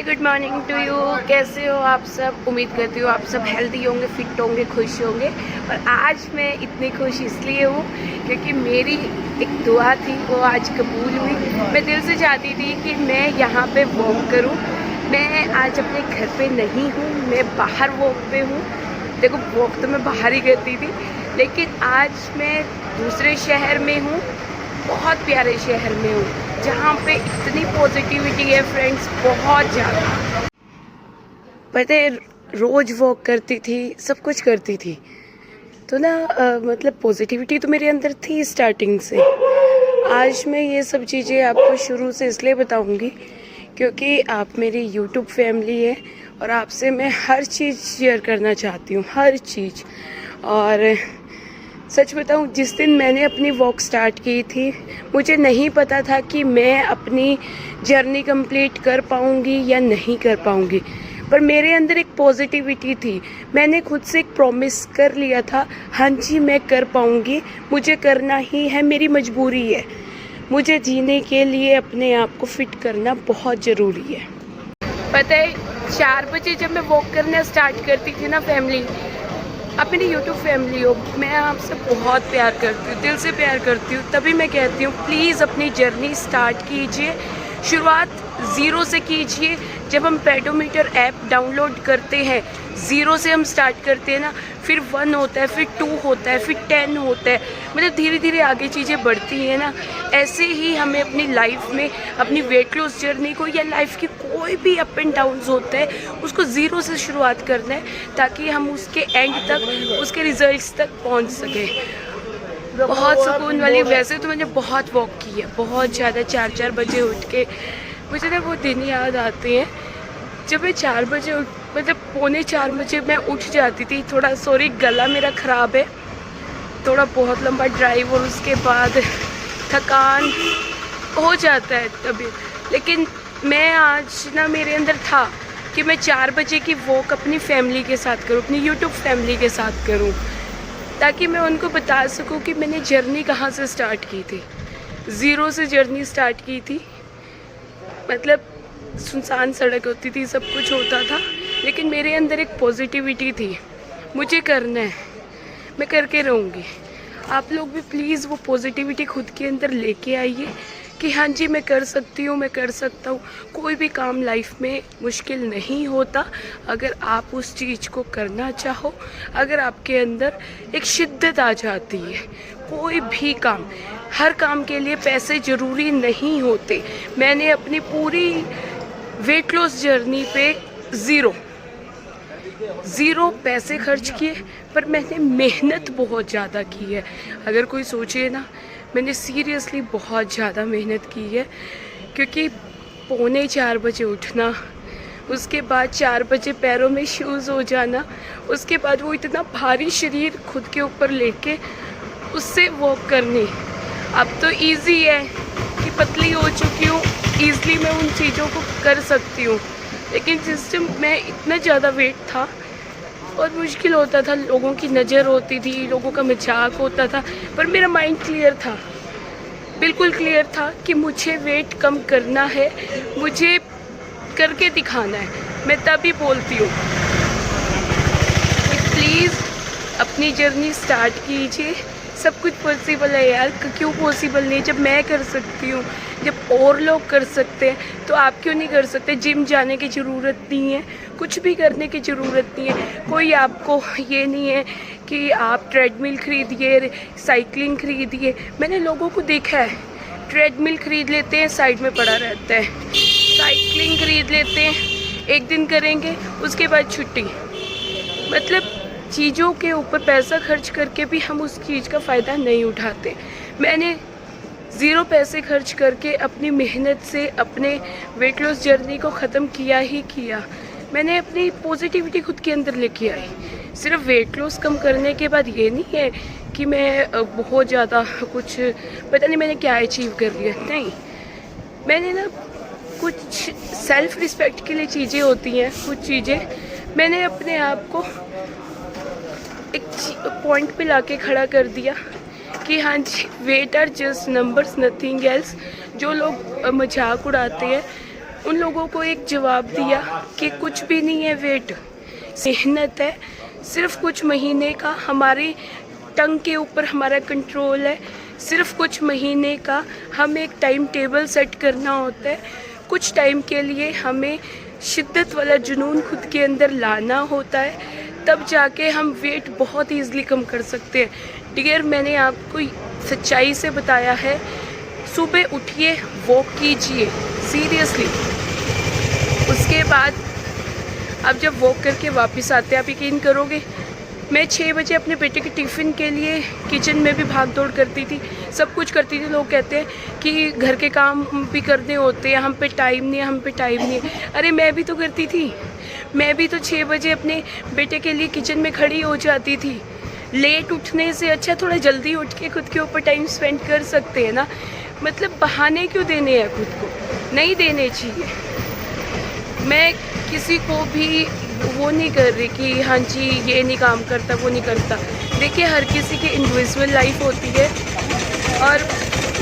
Good morning to you. कैसे हो आप सब? उम्मीद करती हूँ आप सब हेल्दी होंगे, फिट होंगे, खुश होंगे। और आज मैं इतनी खुश इसलिए हूँ क्योंकि मेरी एक दुआ थी वो आज कबूल हुई। मैं दिल से चाहती थी कि मैं यहाँ पे वॉक करूँ। मैं आज अपने घर पे नहीं हूँ, मैं बाहर वॉक पे हूँ। देखो, वॉक तो मैं बाहर ही करती थी, लेकिन आज मैं दूसरे शहर में हूँ, बहुत प्यारे शहर में हूँ जहाँ पे इतनी पॉजिटिविटी है फ्रेंड्स, बहुत ज़्यादा। पता है, रोज़ वॉक करती थी, सब कुछ करती थी तो ना मतलब पॉजिटिविटी तो मेरे अंदर थी स्टार्टिंग से। आज मैं ये सब चीज़ें आपको शुरू से इसलिए बताऊंगी क्योंकि आप मेरी यूट्यूब फैमिली है और आपसे मैं हर चीज़ शेयर करना चाहती हूँ, हर चीज़। और सच बताऊं, जिस दिन मैंने अपनी वॉक स्टार्ट की थी मुझे नहीं पता था कि मैं अपनी जर्नी कंप्लीट कर पाऊंगी या नहीं कर पाऊंगी, पर मेरे अंदर एक पॉजिटिविटी थी। मैंने खुद से एक प्रॉमिस कर लिया था, हाँ जी मैं कर पाऊंगी, मुझे करना ही है, मेरी मजबूरी है। मुझे जीने के लिए अपने आप को फिट करना बहुत ज़रूरी है। पता है, 4 बजे जब मैं वॉक करना स्टार्ट करती थी ना फैमिली, आप मेरी यूट्यूब फैमिली हो, मैं आपसे बहुत प्यार करती हूँ, दिल से प्यार करती हूँ। तभी मैं कहती हूँ प्लीज़ अपनी जर्नी स्टार्ट कीजिए, शुरुआत ज़ीरो से कीजिए। जब हम पेडोमीटर ऐप डाउनलोड करते हैं, ज़ीरो से हम स्टार्ट करते हैं ना, फिर 1 होता है, फिर 2 होता है, फिर 10 होता है, मतलब धीरे धीरे आगे चीज़ें बढ़ती हैं ना। ऐसे ही हमें अपनी लाइफ में अपनी वेट लॉस जर्नी को या लाइफ की कोई भी अप एंड डाउन्स होता है उसको ज़ीरो से शुरुआत करना है ताकि हम उसके एंड तक, उसके रिजल्ट्स तक पहुंच सकें। बहुत सुकून वाली। वैसे तो मैंने बहुत वॉक की है, बहुत ज़्यादा। 4-4 बजे उठ के मुझे ना वो दिन याद आते हैं जब मैं 4 बजे मतलब 3:45 बजे मैं उठ जाती थी। थोड़ा सॉरी, गला मेरा ख़राब है, थोड़ा बहुत लंबा ड्राइव और उसके बाद थकान हो जाता है तबीयत। लेकिन मैं आज ना, मेरे अंदर था कि मैं 4 बजे की वॉक अपनी फैमिली के साथ करूँ, अपनी यूट्यूब फैमिली के साथ करूँ, ताकि मैं उनको बता सकूँ कि मैंने जर्नी कहाँ से स्टार्ट की थी। ज़ीरो से जर्नी स्टार्ट की थी, मतलब सुनसान सड़क होती थी, सब कुछ होता था, लेकिन मेरे अंदर एक पॉजिटिविटी थी, मुझे करना है, मैं करके रहूँगी। आप लोग भी प्लीज़ वो पॉजिटिविटी खुद के अंदर लेके आइए कि हाँ जी मैं कर सकती हूँ, मैं कर सकता हूँ। कोई भी काम लाइफ में मुश्किल नहीं होता अगर आप उस चीज़ को करना चाहो, अगर आपके अंदर एक शिद्दत आ जाती है। कोई भी काम, हर काम के लिए पैसे ज़रूरी नहीं होते। मैंने अपनी पूरी वेट लॉस जर्नी पे ज़ीरो पैसे खर्च किए, पर मैंने मेहनत बहुत ज़्यादा की है। अगर कोई सोचे ना, मैंने सीरियसली बहुत ज़्यादा मेहनत की है, क्योंकि 3:45 बजे उठना, उसके बाद 4 बजे पैरों में शूज़ हो जाना, उसके बाद वो इतना भारी शरीर खुद के ऊपर लेके उससे वॉक करनी। अब तो इजी है कि पतली हो चुकी हूँ, ईज़िली मैं उन चीज़ों को कर सकती हूँ, लेकिन जिस टाइम मैं इतना ज़्यादा वेट था बहुत मुश्किल होता था। लोगों की नज़र होती थी, लोगों का मजाक होता था, पर मेरा माइंड क्लियर था, बिल्कुल क्लियर था कि मुझे वेट कम करना है, मुझे करके दिखाना है। मैं तभी बोलती हूँ कि प्लीज़ अपनी जर्नी स्टार्ट कीजिए। सब कुछ पॉसिबल है यार, क्यों पॉसिबल नहीं? जब मैं कर सकती हूँ, जब और लोग कर सकते हैं, तो आप क्यों नहीं कर सकते? जिम जाने की ज़रूरत नहीं है, कुछ भी करने की ज़रूरत नहीं है। कोई आपको ये नहीं है कि आप ट्रेडमिल खरीदिए, साइकिलिंग खरीदिए। मैंने लोगों को देखा है, ट्रेडमिल खरीद लेते हैं, साइड में पड़ा रहता है, साइकिलिंग खरीद लेते हैं, एक दिन करेंगे, उसके बाद छुट्टी। मतलब चीज़ों के ऊपर पैसा खर्च करके भी हम उस चीज़ का फ़ायदा नहीं उठाते। मैंने ज़ीरो पैसे खर्च करके अपनी मेहनत से अपने वेट लॉस जर्नी को ख़त्म किया ही किया। मैंने अपनी पॉजिटिविटी खुद के अंदर लेके आई। सिर्फ वेट लॉस कम करने के बाद ये नहीं है कि मैं बहुत ज़्यादा कुछ, पता नहीं मैंने क्या अचीव कर लिया, नहीं। मैंने ना कुछ सेल्फ़ रिस्पेक्ट के लिए चीज़ें होती हैं, कुछ चीज़ें मैंने अपने आप को एक पॉइंट पे लाके खड़ा कर दिया कि हाँ जी, weight are just numbers, nothing else. जो लोग मजाक उड़ाते हैं उन लोगों को एक जवाब दिया कि कुछ भी नहीं है वेट, मेहनत है, सिर्फ कुछ महीने का हमारी टंग के ऊपर हमारा कंट्रोल है, सिर्फ कुछ महीने का हमें एक टाइम टेबल सेट करना होता है, कुछ टाइम के लिए हमें शिद्दत वाला जुनून खुद के अंदर लाना होता है, तब जाके हम वेट बहुत ईज़िली कम कर सकते हैं। डियर, मैंने आपको सच्चाई से बताया है, सुबह उठिए, वॉक कीजिए सीरियसली। उसके बाद आप जब वॉक करके वापस आते हैं, आप यकीन करोगे मैं 6 बजे अपने बेटे के टिफ़िन के लिए किचन में भी भाग दौड़ करती थी, सब कुछ करती थी। लोग कहते हैं कि घर के काम भी करने होते हैं, हम पे टाइम नहीं है, हम पे टाइम नहीं है। अरे मैं भी तो करती थी, मैं भी तो 6 बजे अपने बेटे के लिए किचन में खड़ी हो जाती थी। लेट उठने से अच्छा थोड़ा जल्दी उठ के खुद के ऊपर टाइम स्पेंड कर सकते हैं ना। मतलब बहाने क्यों देने हैं खुद को, नहीं देने चाहिए। मैं किसी को भी वो नहीं कर रही कि हाँ जी ये नहीं काम करता, वो नहीं करता। देखिए, हर किसी की इंडिविजुअल लाइफ होती है, और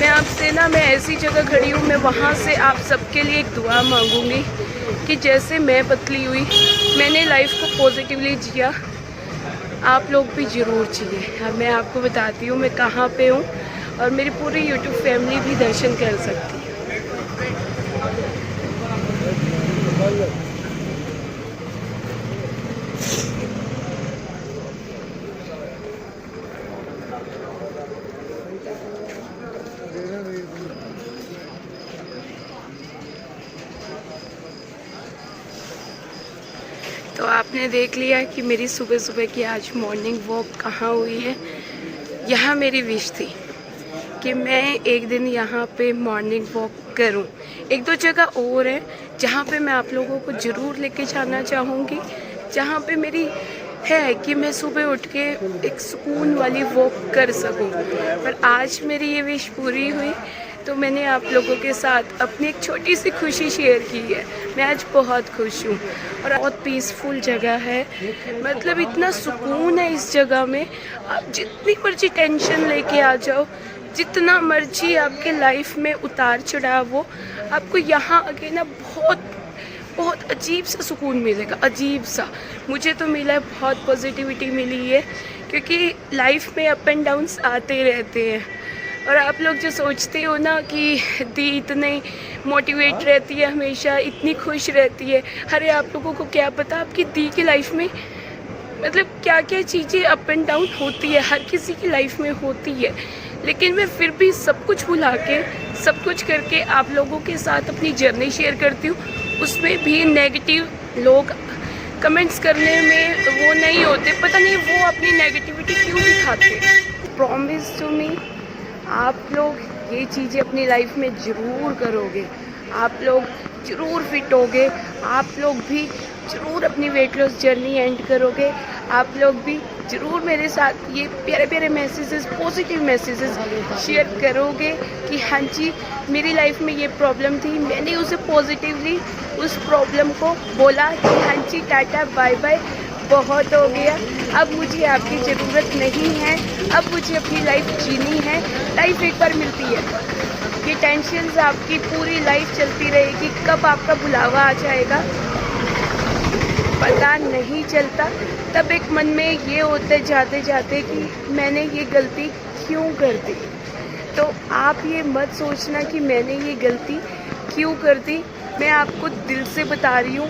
मैं आपसे ना, मैं ऐसी जगह खड़ी हूँ, मैं वहाँ से आप सबके लिए एक दुआ मांगूंगी कि जैसे मैं पतली हुई, मैंने लाइफ को पॉजिटिवली जिया, आप लोग भी ज़रूर जिए। अब मैं आपको बताती हूँ मैं कहाँ पे हूँ, और मेरी पूरी यूट्यूब फैमिली भी दर्शन कर सकती है। तो आपने देख लिया कि मेरी सुबह सुबह की आज मॉर्निंग वॉक कहाँ हुई है। यहाँ मेरी विश थी कि मैं एक दिन यहाँ पे मॉर्निंग वॉक करूँ। एक दो जगह और है जहाँ पे मैं आप लोगों को ज़रूर लेके जाना चाहूँगी, जहाँ पे मेरी है कि मैं सुबह उठ के एक सुकून वाली वॉक कर सकूँ। पर आज मेरी ये विश पूरी हुई, तो मैंने आप लोगों के साथ अपनी एक छोटी सी खुशी शेयर की है। मैं आज बहुत खुश हूँ, और बहुत पीसफुल जगह है, मतलब इतना सुकून है इस जगह में। आप जितनी मर्जी टेंशन लेके आ जाओ, जितना मर्जी आपके लाइफ में उतार चढ़ाव हो, आपको यहाँ आके ना बहुत बहुत अजीब सा सुकून मिलेगा, अजीब सा। मुझे तो मिला है, बहुत पॉजिटिविटी मिली है, क्योंकि लाइफ में अप एंड डाउन्स आते रहते हैं। और आप लोग जो सोचते हो ना कि दी इतनी मोटिवेट रहती है, हमेशा इतनी खुश रहती है, अरे आप लोगों को क्या पता आपकी दी की लाइफ में मतलब क्या क्या चीज़ें अप एंड डाउन होती है, हर किसी की लाइफ में होती है। लेकिन मैं फिर भी सब कुछ भुला के, सब कुछ करके आप लोगों के साथ अपनी जर्नी शेयर करती हूँ। उसमें भी नेगेटिव लोग कमेंट्स करने में वो नहीं होते, पता नहीं वो अपनी नेगेटिविटी क्यों दिखाते। प्रॉमिस टू मी, आप लोग ये चीज़ें अपनी लाइफ में ज़रूर करोगे, आप लोग ज़रूर फिट होगे, आप लोग भी ज़रूर अपनी वेट लॉस जर्नी एंड करोगे, आप लोग भी ज़रूर मेरे साथ ये प्यारे प्यारे मैसेजेस, पॉजिटिव मैसेजेस शेयर करोगे कि हाँ जी मेरी लाइफ में ये प्रॉब्लम थी, मैंने उसे पॉजिटिवली उस प्रॉब्लम को बोला कि हाँ जी टाटा बाय बाय, बहुत हो गया, अब मुझे आपकी ज़रूरत नहीं है, अब मुझे अपनी लाइफ जीनी है। लाइफ एक बार मिलती है, ये टेंशन्स आपकी पूरी लाइफ चलती रहेगी, कब आपका बुलावा आ जाएगा पता नहीं चलता। तब एक मन में ये होता है जाते जाते कि मैंने ये गलती क्यों कर दी। तो आप ये मत सोचना कि मैंने ये गलती क्यों कर दी, मैं आपको दिल से बता रही हूँ,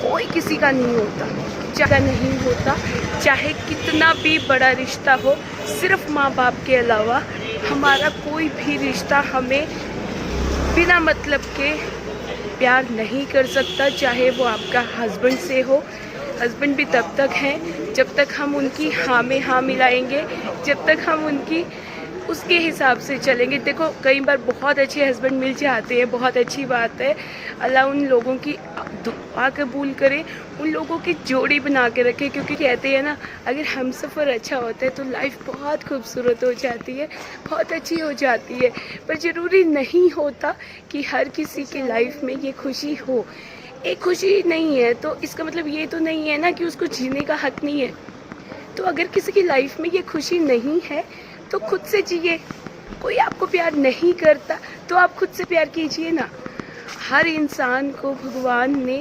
कोई किसी का नहीं होता, चाहे नहीं होता, चाहे कितना भी बड़ा रिश्ता हो, सिर्फ माँ बाप के अलावा हमारा कोई भी रिश्ता हमें बिना मतलब के प्यार नहीं कर सकता। चाहे वो आपका हस्बैंड से हो, हस्बैंड भी तब तक हैं जब तक हम उनकी हाँ में हाँ मिलाएंगे, जब तक हम उनकी उसके हिसाब से चलेंगे। देखो कई बार बहुत अच्छे हस्बैंड मिल जाते हैं, बहुत अच्छी बात है, अल्लाह उन लोगों की दुआ कबूल करे, उन लोगों की जोड़ी बना के रखे, क्योंकि कहते हैं ना अगर हमसफ़र अच्छा होता है तो लाइफ बहुत खूबसूरत हो जाती है, बहुत अच्छी हो जाती है। पर ज़रूरी नहीं होता कि हर किसी की लाइफ में ये खुशी हो। एक खुशी नहीं है तो इसका मतलब ये तो नहीं है ना कि उसको जीने का हक नहीं है। तो अगर किसी की लाइफ में ये खुशी नहीं है तो खुद से जिए। कोई आपको प्यार नहीं करता तो आप खुद से प्यार कीजिए ना। हर इंसान को भगवान ने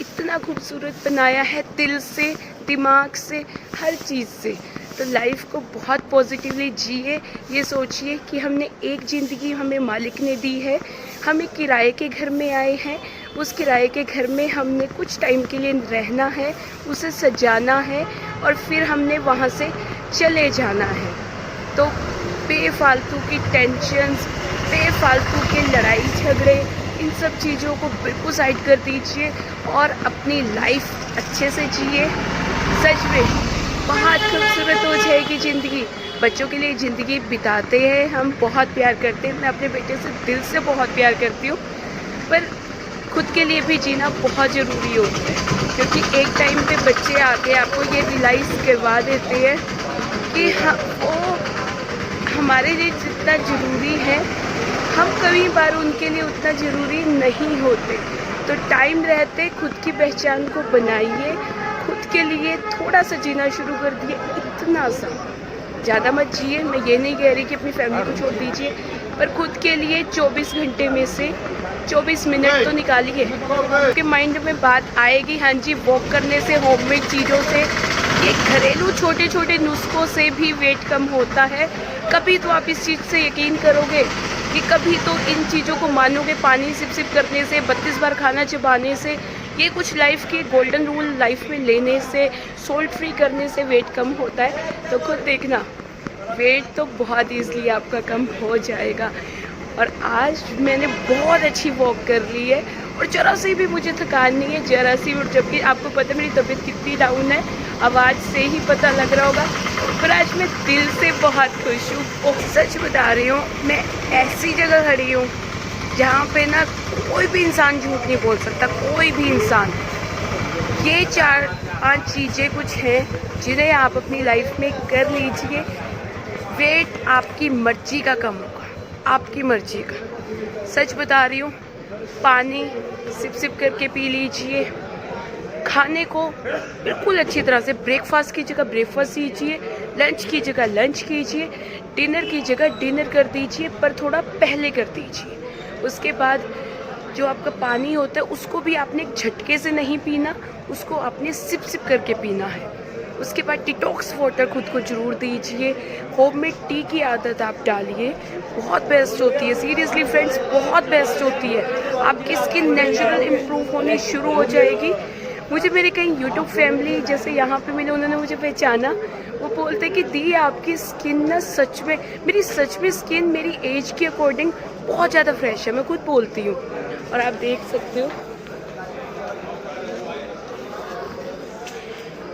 इतना खूबसूरत बनाया है, दिल से, दिमाग से, हर चीज़ से। तो लाइफ को बहुत पॉजिटिवली जिए। ये सोचिए कि हमने एक ज़िंदगी हमें मालिक ने दी है, हम एक किराए के घर में आए हैं, उस किराए के घर में हमने कुछ टाइम के लिए रहना है, उसे सजाना है और फिर हमने वहाँ से चले जाना है। तो बेफालतू की टेंशन्स, बेफालतू के लड़ाई झगड़े, इन सब चीज़ों को बिल्कुल साइड कर दीजिए और अपनी लाइफ अच्छे से जिए। सच में बहुत खूबसूरत हो जाएगी ज़िंदगी। बच्चों के लिए ज़िंदगी बिताते हैं, हम बहुत प्यार करते हैं। मैं अपने बेटे से दिल से बहुत प्यार करती हूँ, पर खुद के लिए भी जीना बहुत ज़रूरी होता है, क्योंकि एक टाइम पे बच्चे आके आपको ये रियलाइज़ करवा देते हैं कि वो हमारे लिए जितना ज़रूरी है, हम कई बार उनके लिए उतना ज़रूरी नहीं होते। तो टाइम रहते खुद की पहचान को बनाइए, खुद के लिए थोड़ा सा जीना शुरू कर दिए, इतना सा, ज़्यादा मत जिए। मैं ये नहीं कह रही कि अपनी फैमिली को छोड़ दीजिए, पर खुद के लिए 24 घंटे में से 24 मिनट तो निकालिए। आपके माइंड में बात आएगी, हाँ जी, वॉक करने से, होममेड चीज़ों से, ये घरेलू छोटे छोटे नुस्खों से भी वेट कम होता है। कभी तो आप इस चीज़ से यकीन करोगे कि कभी तो इन चीज़ों को मानोगे। पानी सिप सिप करने से, 32 बार खाना चबाने से, ये कुछ लाइफ के गोल्डन रूल लाइफ में लेने से, सोल्ट फ्री करने से वेट कम होता है। तो खुद देखना, वेट तो बहुत ईज़िली आपका कम हो जाएगा। और आज मैंने बहुत अच्छी वॉक कर ली है और ज़रा सी भी मुझे थकान नहीं है, ज़रा सी। और जबकि आपको पता है मेरी तबीयत कितनी डाउन है, आवाज़ से ही पता लग रहा होगा, पर आज मैं दिल से बहुत खुश हूँ। और सच बता रही हूँ, मैं ऐसी जगह खड़ी हूँ जहाँ पे ना कोई भी इंसान झूठ नहीं बोल सकता, कोई भी इंसान। ये 4-5 चीज़ें कुछ हैं जिन्हें आप अपनी लाइफ में कर लीजिए। वेट आपकी मर्जी का कम होगा, आपकी मर्जी का। सच बता रही हूँ, पानी सिप सिप करके पी लीजिए। खाने को बिल्कुल अच्छी तरह से, ब्रेकफास्ट की जगह ब्रेकफास्ट कीजिए, लंच की जगह लंच कीजिए, डिनर की जगह डिनर कर दीजिए, पर थोड़ा पहले कर दीजिए। उसके बाद जो आपका पानी होता है उसको भी आपने झटके से नहीं पीना, उसको आपने सिप सिप करके पीना है। उसके बाद डिटॉक्स वाटर खुद को ज़रूर दीजिए। होममेड टी की आदत आप डालिए, बहुत बेस्ट होती है। सीरियसली फ्रेंड्स, बहुत बेस्ट होती है। आपकी स्किन नेचुरल इम्प्रूव होनी शुरू हो जाएगी। मुझे मेरे कई यूट्यूब फैमिली जैसे यहाँ पे मिले, उन्होंने मुझे पहचाना। वो बोलते कि दी आपकी स्किन ना सच में, मेरी सच में स्किन मेरी एज के अकॉर्डिंग बहुत ज़्यादा फ्रेश है, मैं खुद बोलती हूँ। और आप देख सकते हो,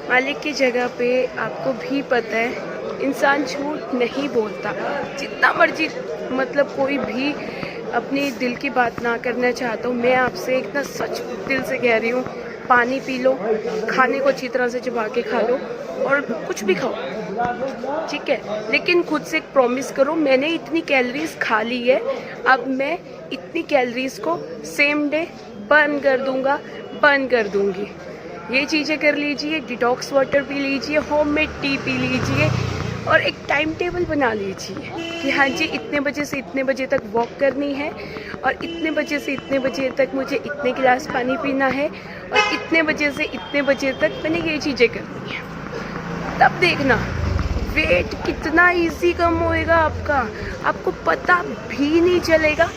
मालिक की जगह पे आपको भी पता है इंसान झूठ नहीं बोलता। जितना मर्जी मतलब कोई भी अपनी दिल की बात ना करना चाहता हूँ, मैं आपसे इतना सच दिल से कह रही हूँ, पानी पी लो, खाने को अच्छी तरह से चबा के खा लो और कुछ भी खाओ, ठीक है। लेकिन खुद से एक प्रॉमिस करो, मैंने इतनी कैलोरीज खा ली है, अब मैं इतनी कैलोरीज को सेम डे बर्न कर दूंगा, बर्न कर दूंगी। ये चीज़ें कर लीजिए, डिटॉक्स वाटर पी लीजिए, होममेड टी पी लीजिए और एक टाइम टेबल बना लीजिए कि हाँ जी, इतने बजे से इतने बजे तक वॉक करनी है और इतने बजे से इतने बजे तक मुझे इतने गिलास पानी पीना है और इतने बजे से इतने बजे तक मैंने ये चीज़ें करनी है। तब देखना वेट कितना इजी कम होएगा आपका, आपको पता भी नहीं चलेगा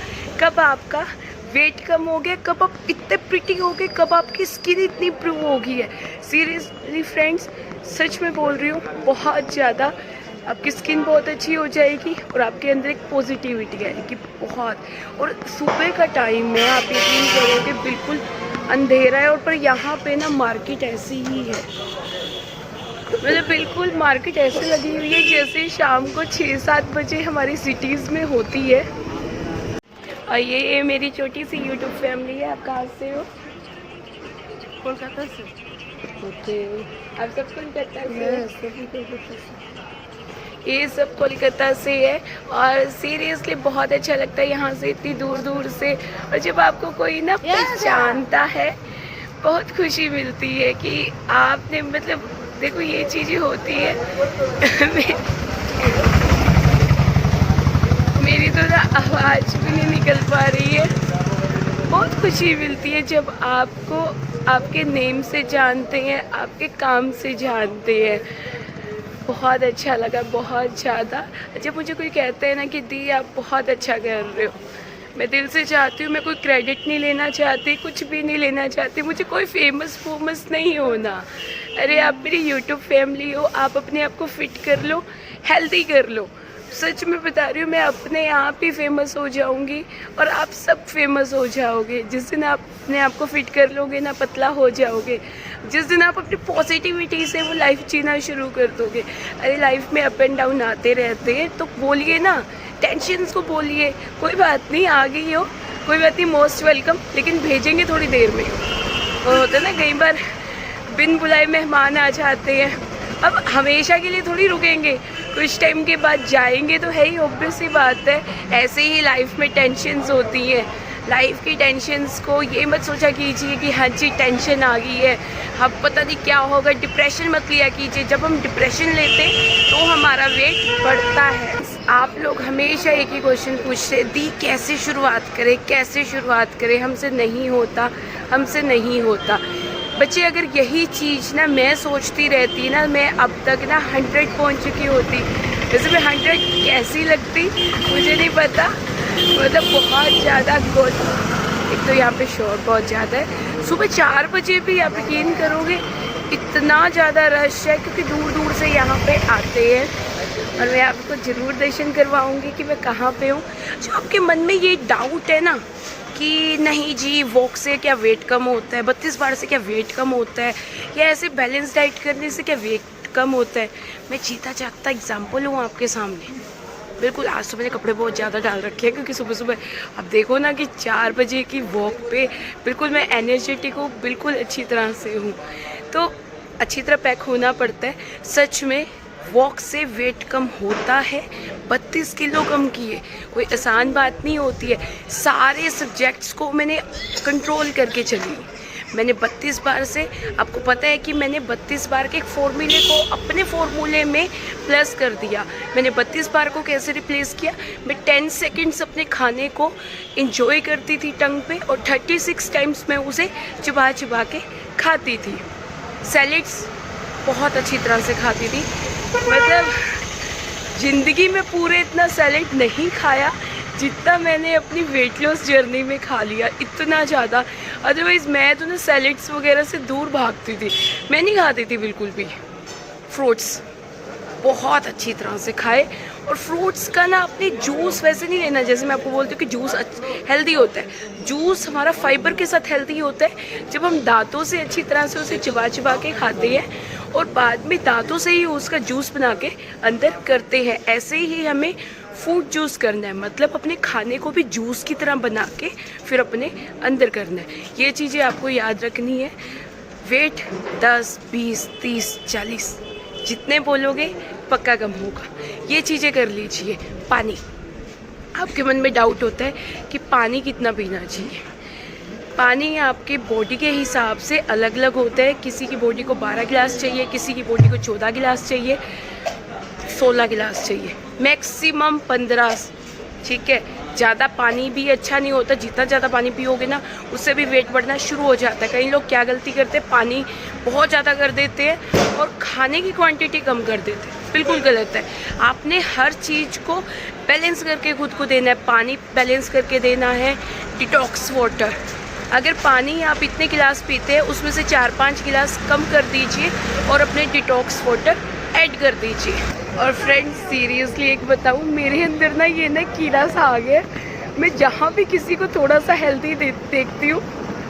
कब आपका वेट कम हो गया, कब आप इतने प्रिटी हो गए, कब आपकी स्किन इतनी इम्प्रूव हो गई है। सीरियसली फ्रेंड्स, सच में बोल रही हूँ, बहुत ज़्यादा आपकी स्किन बहुत अच्छी हो जाएगी और आपके अंदर एक पॉजिटिविटी आएगी बहुत। और सुबह का टाइम है, आप यकीन करोगे बिल्कुल अंधेरा है और पर यहाँ पे ना मार्केट ऐसी ही है, मतलब बिल्कुल मार्केट ऐसे लगी हुई है जैसे शाम को 6-7 बजे हमारी सिटीज़ में होती है। और ये मेरी छोटी सी यूट्यूब फैमिली है। आप कहाँ से हो? कोलकाता से। ओके, आप सब कोलकाता से? ये सब कोलकाता से है और सीरियसली बहुत अच्छा लगता है यहाँ से इतनी दूर दूर से। और जब आपको कोई ना पहचानता है, बहुत खुशी मिलती है कि आपने, मतलब देखो ये चीज़ें होती है। मेरी तो ना आवाज़ भी नहीं निकल पा रही है, बहुत खुशी मिलती है जब आपको आपके नेम से जानते हैं, आपके काम से जानते हैं। बहुत अच्छा लगा, बहुत ज़्यादा। जब मुझे कोई कहते हैं ना कि दी आप बहुत अच्छा कर रहे हो, मैं दिल से चाहती हूँ, मैं कोई क्रेडिट नहीं लेना चाहती, कुछ भी नहीं लेना चाहती, मुझे कोई फेमस नहीं होना। अरे आप मेरी यूट्यूब फैमिली हो, आप अपने आप को फिट कर लो, हेल्दी कर लो। सच में बता रही हूँ, मैं अपने आप ही फेमस हो जाऊँगी और आप सब फेमस हो जाओगे। जिस दिन आप अपने आप को फिट कर लोगे ना, पतला हो जाओगे, जिस दिन आप अपनी पॉजिटिविटी से वो लाइफ जीना शुरू कर दोगे। अरे लाइफ में अप एंड डाउन आते रहते हैं, तो बोलिए ना, टेंशन्स को बोलिए, कोई बात नहीं, आ गई हो, कोई बात नहीं, मोस्ट वेलकम, लेकिन भेजेंगे थोड़ी देर में। और होता है ना कई बार बिन बुलाए मेहमान आ जाते हैं, अब हमेशा के लिए थोड़ी रुकेंगे, कुछ टाइम के बाद जाएंगे तो है ही, ऑब्वियस सी बात है। ऐसे ही लाइफ में टेंशन्स होती हैं। लाइफ की टेंशन्स को ये मत सोचा कीजिए कि हाँ जी टेंशन आ गई है, अब पता नहीं क्या होगा, डिप्रेशन मत लिया कीजिए। जब हम डिप्रेशन लेते हैं तो हमारा वेट बढ़ता है। आप लोग हमेशा एक ही क्वेश्चन पूछते, दी कैसे शुरुआत करें, कैसे शुरुआत करें, हमसे नहीं होता, हमसे नहीं होता। बच्चे अगर यही चीज़ ना मैं सोचती रहती ना, मैं अब तक ना 100 पहुँच चुकी होती। वैसे मैं 100 कैसी लगती मुझे नहीं पता, मतलब बहुत ज़्यादा गुड। एक तो यहाँ पे शोर बहुत ज़्यादा है, सुबह 4 बजे भी आप यकीन करोगे इतना ज़्यादा रश है, क्योंकि दूर दूर से यहाँ पे आते हैं। और मैं आपको ज़रूर दर्शन करवाऊँगी कि मैं कहाँ पे हूँ। जो आपके मन में ये डाउट है ना कि नहीं जी वॉक से क्या वेट कम होता है, 32 बार से क्या वेट कम होता है, या ऐसे बैलेंस डाइट करने से क्या वेट कम होता है, मैं जीता जागता एग्जाम्पल हूँ आपके सामने। बिल्कुल, आज तो मैंने कपड़े बहुत ज़्यादा डाल रखे हैं, क्योंकि सुबह सुबह अब देखो ना कि 4 बजे की वॉक पे बिल्कुल मैं एनर्जेटिक हूँ, बिल्कुल अच्छी तरह से हूँ। तो अच्छी तरह पैक होना पड़ता है। सच में वॉक से वेट कम होता है। 32 किलो कम किए, कोई आसान बात नहीं होती है। सारे सब्जेक्ट्स को मैंने कंट्रोल करके चली। मैंने 32 बार से, आपको पता है कि मैंने 32 बार के एक फॉर्मूले को अपने फॉर्मूले में प्लस कर दिया। मैंने 32 बार को कैसे रिप्लेस किया, मैं 10 सेकंड्स अपने खाने को इंजॉय करती थी टंग पे, और 36 टाइम्स मैं उसे चबा चबा के खाती थी। सैलेड्स बहुत अच्छी तरह से खाती थी, मतलब ज़िंदगी में पूरे इतना सैलेड नहीं खाया जितना मैंने अपनी वेट लॉस जर्नी में खा लिया, इतना ज़्यादा। अदरवाइज़ मैं तो ना सैलेड्स वगैरह से दूर भागती थी, मैं नहीं खाती थी बिल्कुल भी। फ्रूट्स बहुत अच्छी तरह से खाए, और फ्रूट्स का ना अपने जूस वैसे नहीं लेना, जैसे मैं आपको बोलती हूँ कि जूस हेल्दी होता है। जूस हमारा फाइबर के साथ हेल्दी होता है, जब हम दांतों से अच्छी तरह से उसे चबा चबा के खाते हैं और बाद में दांतों से ही उसका जूस बना के अंदर करते हैं। ऐसे ही हमें फ्रूट जूस करना है, मतलब अपने खाने को भी जूस की तरह बना के फिर अपने अंदर करना है। ये चीज़ें आपको याद रखनी है। वेट 10, 20, 30, 40 जितने बोलोगे पक्का कम होगा। ये चीज़ें कर लीजिए। पानी, आपके मन में डाउट होता है कि पानी कितना पीना चाहिए। पानी आपके बॉडी के हिसाब से अलग अलग होता है। किसी की बॉडी को 12 गिलास चाहिए, किसी की बॉडी को 14 गिलास चाहिए, 16 गिलास चाहिए, मैक्सिमम 15। ठीक है, ज़्यादा पानी भी अच्छा नहीं होता। जितना ज़्यादा पानी पियोगे ना, उससे भी वेट बढ़ना शुरू हो जाता है। कई लोग क्या गलती करते हैं, पानी बहुत ज़्यादा कर देते हैं और खाने की क्वांटिटी कम कर देते हैं। बिल्कुल गलत है। आपने हर चीज़ को बैलेंस करके खुद को देना है। पानी बैलेंस करके देना है। डिटॉक्स वाटर, अगर पानी आप इतने गिलास पीते हैं उसमें से 4-5 गिलास कम कर दीजिए और अपने डिटॉक्स वाटर ऐड कर दीजिए। और फ्रेंड्स सीरियसली एक बताऊँ, मेरे अंदर ना ये ना कीड़ा सा आ गया। मैं जहाँ भी किसी को थोड़ा सा हेल्दी देखती हूँ,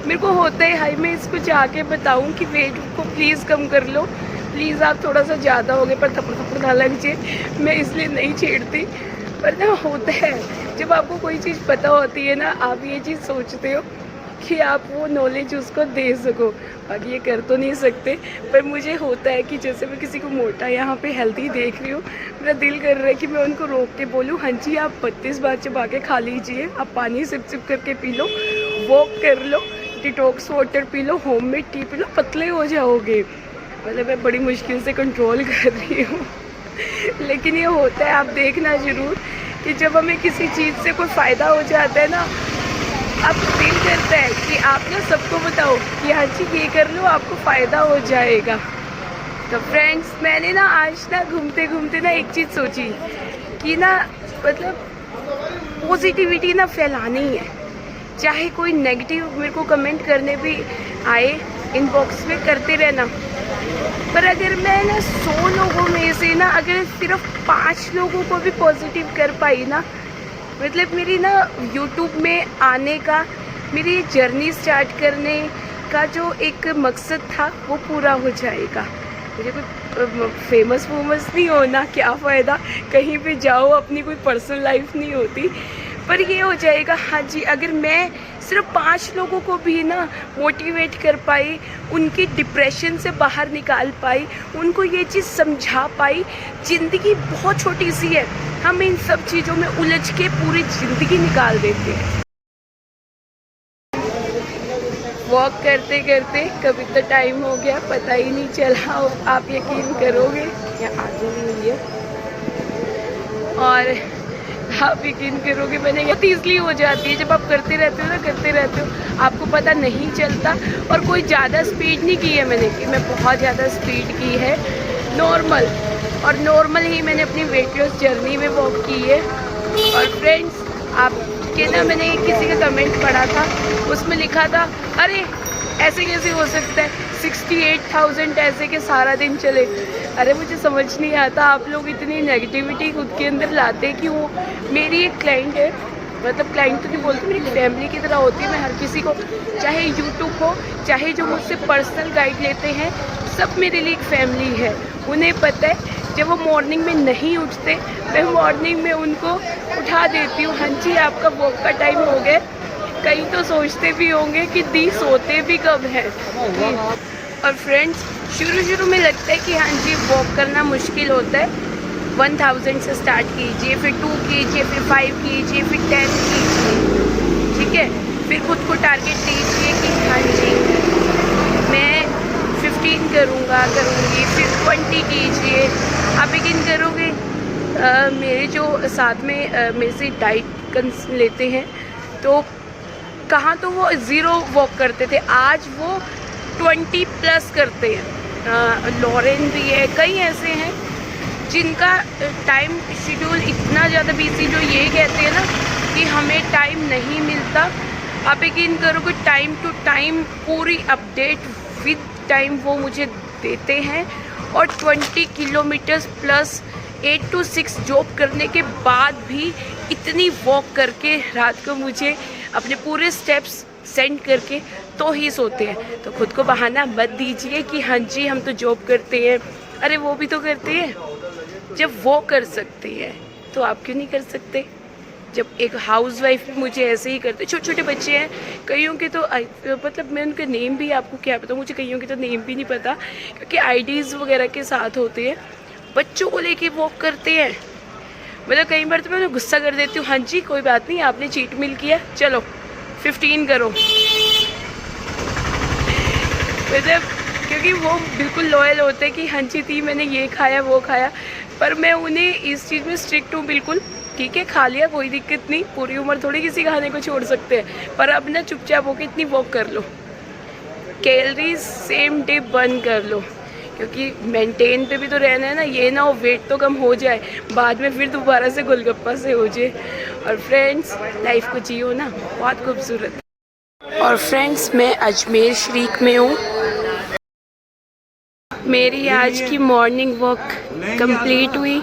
मेरे को होता है हाय मैं इसको जाके बताऊँ कि वेट को प्लीज़ कम कर लो, प्लीज़ आप थोड़ा सा ज़्यादा हो गए, पर थप्पड़ ना लग जाए, मैं इसलिए नहीं छेड़ती। पर ना होता है, जब आपको कोई चीज़ पता होती है ना, आप ये चीज़ सोचते हो कि आप वो नॉलेज उसको दे सको। बाकी ये कर तो नहीं सकते, पर मुझे होता है कि जैसे मैं किसी को मोटा यहाँ पे हेल्दी देख रही हूँ, मेरा दिल कर रहा है कि मैं उनको रोक के बोलूँ, हाँ जी आप 32 बार चबा के खा लीजिए, आप पानी सिप सिप करके पी लो, वॉक कर लो, detox water P low, homemade T P low, पतले हो जाओगे। मतलब मैं बड़ी मुश्किल से कंट्रोल कर रही हूँ, लेकिन ये होता है। आप देखना ज़रूर कि जब हमें किसी चीज़ से कोई फ़ायदा हो जाता है ना, अब दिल करता है कि आप ना सबको बताओ कि हाँ जी ये कर लो, आपको फ़ायदा हो जाएगा। तो फ्रेंड्स, मैंने ना आज ना घूमते घूमते ना एक चीज़ सोची कि ना मतलब पॉजिटिविटी ना फैलानी है। चाहे कोई नेगेटिव मेरे को कमेंट करने भी आए, इनबॉक्स में करते रहना, पर अगर मैं ना 100 लोगों में से ना अगर सिर्फ 5 लोगों को भी पॉजिटिव कर पाई ना, मतलब मेरी ना यूट्यूब में आने का, मेरी जर्नी स्टार्ट करने का जो एक मकसद था वो पूरा हो जाएगा। मुझे कोई फेमस नहीं होना, क्या फ़ायदा, कहीं पे जाओ अपनी कोई पर्सनल लाइफ नहीं होती, पर ये हो जाएगा हाँ जी अगर मैं सिर्फ 5 लोगों को भी ना मोटिवेट कर पाई, उनकी डिप्रेशन से बाहर निकाल पाई, उनको ये चीज़ समझा पाई, ज़िंदगी बहुत छोटी सी है, हम इन सब चीज़ों में उलझ के पूरी ज़िंदगी निकाल देते हैं। वॉक करते करते कभी तो टाइम हो गया पता ही नहीं चला, आप यकीन करोगे या आगे नहीं है, और आप यकीन करोगे मैंने बहुत ईजली हो जाती है जब आप करते रहते हो ना, करते रहते हो आपको पता नहीं चलता। और कोई ज़्यादा स्पीड नहीं की है मैंने, कि मैं बहुत ज़्यादा स्पीड की है, नॉर्मल, और नॉर्मल ही मैंने अपनी वेट लॉस जर्नी में वॉक की है। और फ्रेंड्स, आपके ना मैंने किसी का कमेंट पढ़ा था, उसमें लिखा था अरे ऐसे कैसे हो सकता है 68,000 ऐसे के सारा दिन चले। अरे मुझे समझ नहीं आता आप लोग इतनी नेगेटिविटी खुद के अंदर लाते क्यों। मेरी एक क्लाइंट है, मतलब क्लाइंट तो नहीं बोलती, मेरी फैमिली की तरह होती है। मैं हर किसी को, चाहे यूट्यूब हो, चाहे जो मुझसे पर्सनल गाइड लेते हैं, सब मेरे लिए एक फैमिली है। उन्हें पता है जब वो मॉर्निंग में नहीं उठते, मैं मॉर्निंग में उनको उठा देती हूँ, हाँ जी आपका वॉक का टाइम हो गया। कई तो सोचते भी होंगे कि दी सोते भी कब हैं। और फ्रेंड्स, शुरू में लगता है कि हाँ जी वॉक करना मुश्किल होता है, 1000 से स्टार्ट कीजिए, फिर 2 कीजिए, फिर 5 कीजिए, फिर 10 कीजिए, ठीक है। फिर खुद को टारगेट दीजिए कि हाँ जी मैं 15 करूँगी, फिर 20 कीजिए। आप यकीन करोगे मेरे जो साथ में मेरे से डाइट लेते हैं, तो कहाँ तो वो 0 वॉक करते थे, आज वो 20+ करते हैं। लॉरेन भी है, कई ऐसे हैं जिनका टाइम शेड्यूल इतना ज़्यादा बिजी, जो ये कहते हैं ना कि हमें टाइम नहीं मिलता। आप यकीन करोगे टाइम टू टाइम पूरी अपडेट विद टाइम वो मुझे देते हैं। और 20 किलोमीटर्स प्लस 8 to 6 जॉब करने के बाद भी इतनी वॉक करके रात को मुझे अपने पूरे स्टेप्स सेंड करके तो ही सोते हैं। तो खुद को बहाना मत दीजिए कि हाँ जी हम तो जॉब करते हैं। अरे वो भी तो करते हैं, जब वो कर सकते हैं तो आप क्यों नहीं कर सकते। जब एक हाउसवाइफ भी मुझे ऐसे ही करते, छोटे छोटे बच्चे हैं, कईयों के तो मतलब मैं उनके नेम भी, आपको क्या पता, मुझे कईयों के तो नेम भी नहीं पता क्योंकि आईडीज़ वगैरह के साथ होते हैं, बच्चों को लेके वॉक करते हैं। मतलब कई बार तो मैं उन्हें गुस्सा कर देती हूँ, हाँ जी कोई बात नहीं आपने चीट मील किया, चलो 15 करो। मतलब क्योंकि वो बिल्कुल लॉयल होते हैं कि हाँ जी थी मैंने ये खाया वो खाया, पर मैं उन्हें इस चीज़ में स्ट्रिक्ट हूँ बिल्कुल। ठीक है खा लिया कोई दिक्कत नहीं, पूरी उम्र थोड़ी किसी खाने को छोड़ सकते हैं, पर अब ना चुपचाप होकर इतनी वॉक कर लो, कैलोरीज सेम डे बर्न कर लो, क्योंकि मेंटेन पे भी तो रहना है ना। ये ना हो वेट तो कम हो जाए, बाद में फिर दोबारा से गोलगप्पा से हो जाए। और फ्रेंड्स, लाइफ को जियो ना, बहुत खूबसूरत। और फ्रेंड्स, मैं अजमेर शरीफ में हूँ। मेरी आज की मॉर्निंग वॉक कंप्लीट हुई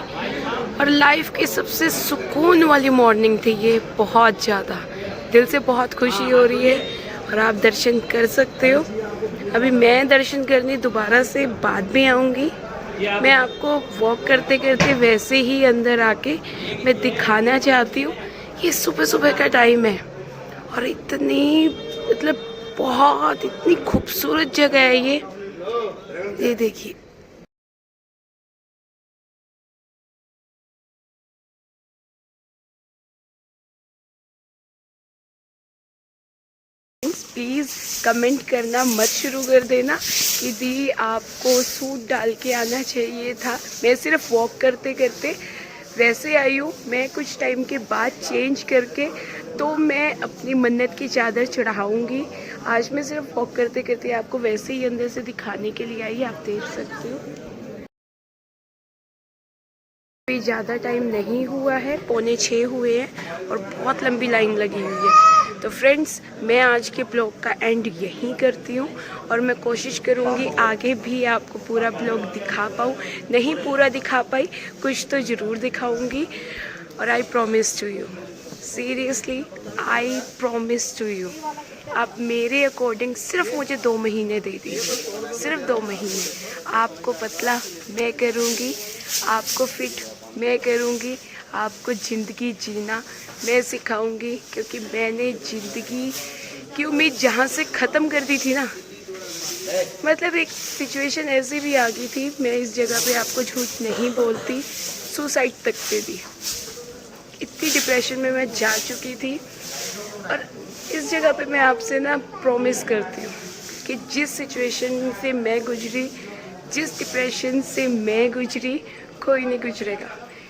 और लाइफ की सबसे सुकून वाली मॉर्निंग थी ये, बहुत ज़्यादा दिल से बहुत खुशी हो रही है। और आप दर्शन कर सकते हो। अभी मैं दर्शन करने दोबारा से बाद में आऊँगी। मैं आपको वॉक करते करते वैसे ही अंदर आके मैं दिखाना चाहती हूँ। ये सुबह सुबह का टाइम है और इतनी मतलब बहुत इतनी खूबसूरत जगह है ये देखिए। प्लीज़ कमेंट करना मत शुरू कर देना कि दी आपको सूट डाल के आना चाहिए था। मैं सिर्फ वॉक करते करते वैसे आई हूँ। मैं कुछ टाइम के बाद चेंज करके तो मैं अपनी मन्नत की चादर चढ़ाऊँगी। आज मैं सिर्फ वॉक करते करते आपको वैसे ही अंदर से दिखाने के लिए आई, आप देख सकते हो। अभी ज़्यादा टाइम नहीं हुआ है, 5:45 हुए हैं और बहुत लंबी लाइन लगी हुई है। तो फ्रेंड्स, मैं आज के ब्लॉग का एंड यहीं करती हूँ और मैं कोशिश करूँगी आगे भी आपको पूरा ब्लॉग दिखा पाऊँ। नहीं पूरा दिखा पाई, कुछ तो ज़रूर दिखाऊँगी। और I promise to you, seriously I promise to you, आप मेरे अकॉर्डिंग सिर्फ मुझे 2 महीने दे दीजिए, सिर्फ 2 महीने। आपको पतला मैं करूँगी, आपको फिट मैं करूँगी, आपको ज़िंदगी जीना मैं सिखाऊंगी। क्योंकि मैंने ज़िंदगी की उम्मीद जहाँ से ख़त्म कर दी थी ना, मतलब एक सिचुएशन ऐसी भी आ गई थी, मैं इस जगह पे आपको झूठ नहीं बोलती, सुसाइड तक पे दी। इतनी डिप्रेशन में मैं जा चुकी थी। और इस जगह पे मैं आपसे ना प्रॉमिस करती हूँ कि जिस सिचुएशन से मैं गुजरी, जिस डिप्रेशन से मैं गुजरी, कोई नहीं गुजरेगा।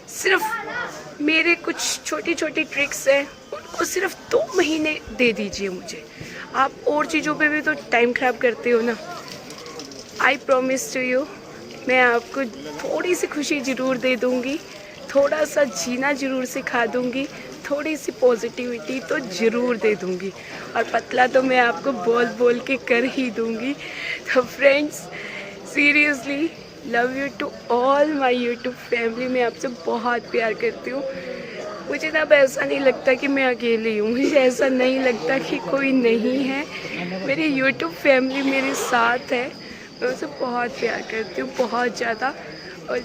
सिर्फ मेरे कुछ छोटी छोटी ट्रिक्स हैं, उनको सिर्फ 2 महीने दे दीजिए मुझे। आप और चीज़ों पे भी तो टाइम ख़राब करते हो ना। आई प्रॉमिस टू यू, मैं आपको थोड़ी सी खुशी ज़रूर दे दूँगी, थोड़ा सा जीना ज़रूर सिखा दूँगी, थोड़ी सी पॉजिटिविटी तो ज़रूर दे दूँगी। और पतला तो मैं आपको बोल बोल के कर ही दूँगी। तो friends, seriously love you to all my YouTube family. मैं आपसे बहुत प्यार करती हूँ। मुझे ना अब ऐसा नहीं लगता कि मैं अकेली हूँ, मुझे ऐसा नहीं लगता कि कोई नहीं है। मेरी यूट्यूब फैमिली मेरे साथ है। मैं उसे बहुत प्यार करती हूँ, बहुत ज़्यादा। और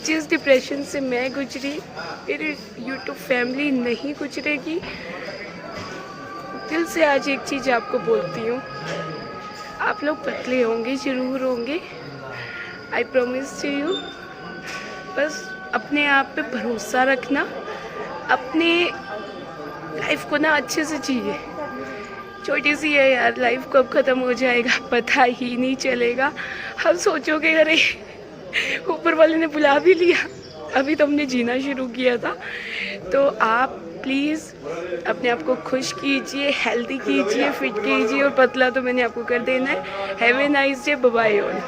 जिस डिप्रेशन से मैं गुजरी, मेरी यूट्यूब फैमिली नहीं गुजरेगी। दिल से आज एक चीज़ आपको बोलती हूँ, आप लोग पतले होंगे, ज़रूर होंगे, आई प्रॉमिस टू यू। बस अपने आप पे भरोसा रखना, अपने लाइफ को ना अच्छे से जिए। छोटी सी है यार, लाइफ कब ख़त्म हो जाएगा पता ही नहीं चलेगा। हम सोचोगे अरे ऊपर वाले ने बुला भी लिया, अभी तो हमने जीना शुरू किया था। तो आप प्लीज़ अपने आप को खुश कीजिए, हेल्दी कीजिए, फिट कीजिए। और पतला तो मैंने आपको कर देना है। Have a nice day, bye bye all.